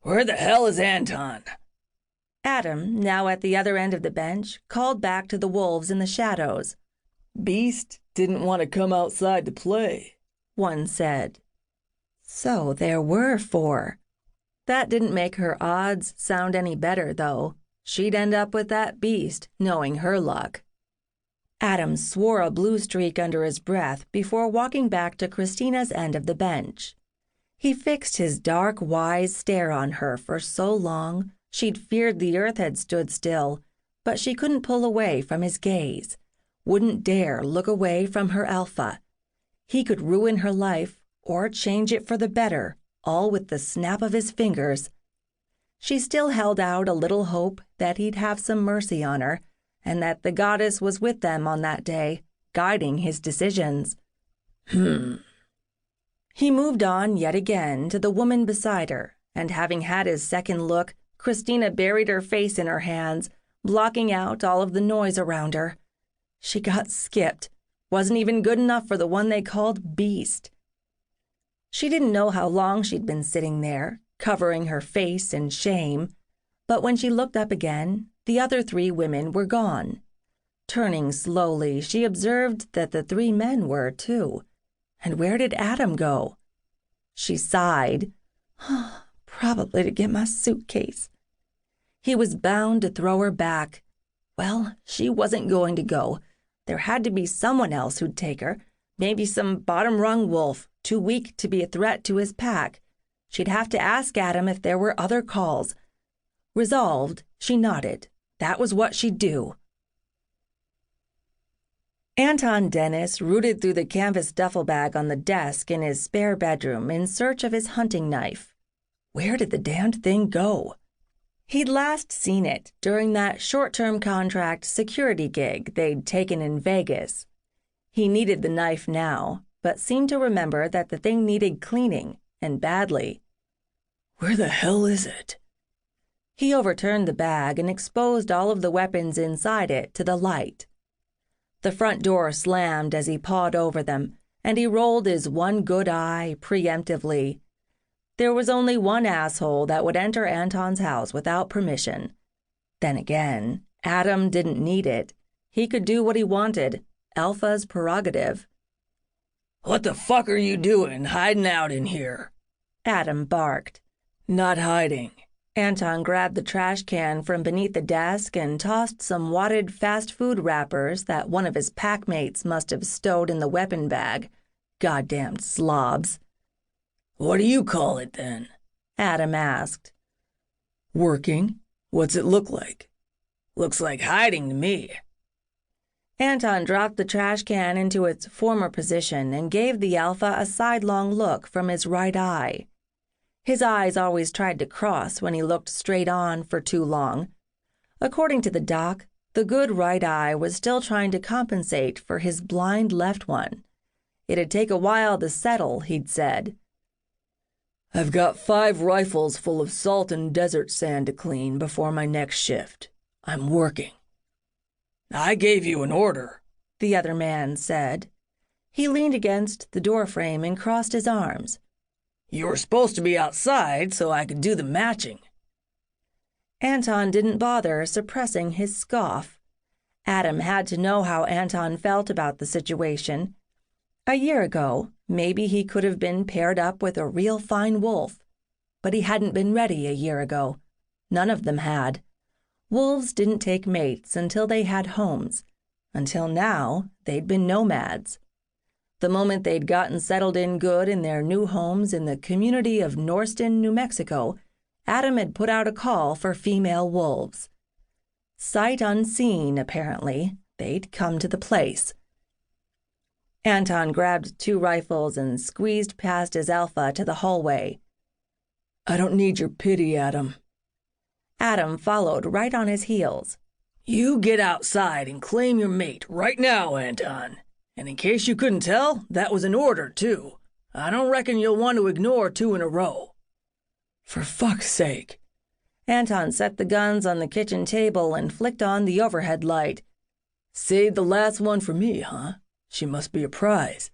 Where the hell is Anton? Adam, now at the other end of the bench, called back to the wolves in the shadows. Beast didn't want to come outside to play, one said. So there were 4. That didn't make her odds sound any better, though. She'd end up with that beast, knowing her luck. Adam swore a blue streak under his breath before walking back to Christina's end of the bench. He fixed his dark, wise stare on her for so long she'd feared the earth had stood still, but she couldn't pull away from his gaze, wouldn't dare look away from her alpha. He could ruin her life or change it for the better, all with the snap of his fingers. She still held out a little hope that he'd have some mercy on her, and that the goddess was with them on that day, guiding his decisions. He moved on yet again to the woman beside her, and having had his second look, Christina buried her face in her hands, blocking out all of the noise around her. She got skipped, wasn't even good enough for the one they called Beast. She didn't know how long she'd been sitting there, covering her face in shame, but when she looked up again, the other 3 women were gone. Turning slowly, she observed that the 3 men were, too. And where did Adam go? She sighed. Probably to get my suitcase. He was bound to throw her back. Well, she wasn't going to go. There had to be someone else who'd take her, maybe some bottom-rung wolf, too weak to be a threat to his pack. She'd have to ask Adam if there were other calls. Resolved, she nodded. That was what she'd do. Anton Deniss rooted through the canvas duffel bag on the desk in his spare bedroom in search of his hunting knife. Where did the damned thing go? He'd last seen it during that short-term contract security gig they'd taken in Vegas. He needed the knife now, but seemed to remember that the thing needed cleaning, and badly. Where the hell is it? He overturned the bag and exposed all of the weapons inside it to the light. The front door slammed as he pawed over them, and he rolled his one good eye preemptively. There was only one asshole that would enter Anton's house without permission. Then again, Adam didn't need it. He could do what he wanted, Alpha's prerogative. What the fuck are you doing hiding out in here? Adam barked. Not hiding. Anton grabbed the trash can from beneath the desk and tossed some wadded fast food wrappers that one of his packmates must have stowed in the weapon bag. Goddamned slobs. What do you call it, then? Adam asked. Working. What's it look like? Looks like hiding to me. Anton dropped the trash can into its former position and gave the Alpha a sidelong look from his right eye. His eyes always tried to cross when he looked straight on for too long. According to the doc, the good right eye was still trying to compensate for his blind left one. It'd take a while to settle, he'd said. I've got 5 rifles full of salt and desert sand to clean before my next shift. I'm working. I gave you an order, the other man said. He leaned against the doorframe and crossed his arms. You were supposed to be outside so I could do the matching. Anton didn't bother suppressing his scoff. Adam had to know how Anton felt about the situation. A year ago, maybe he could have been paired up with a real fine wolf. But he hadn't been ready a year ago. None of them had. Wolves didn't take mates until they had homes. Until now, they'd been nomads. The moment they'd gotten settled in good in their new homes in the community of Norston, New Mexico, Adam had put out a call for female wolves. Sight unseen, apparently, they'd come to the place. Anton grabbed 2 rifles and squeezed past his Alpha to the hallway. I don't need your pity, Adam. Adam followed right on his heels. You get outside and claim your mate right now, Anton. And in case you couldn't tell, that was an order, too. I don't reckon you'll want to ignore 2 in a row. For fuck's sake. Anton set the guns on the kitchen table and flicked on the overhead light. Saved the last one for me, huh? She must be a prize.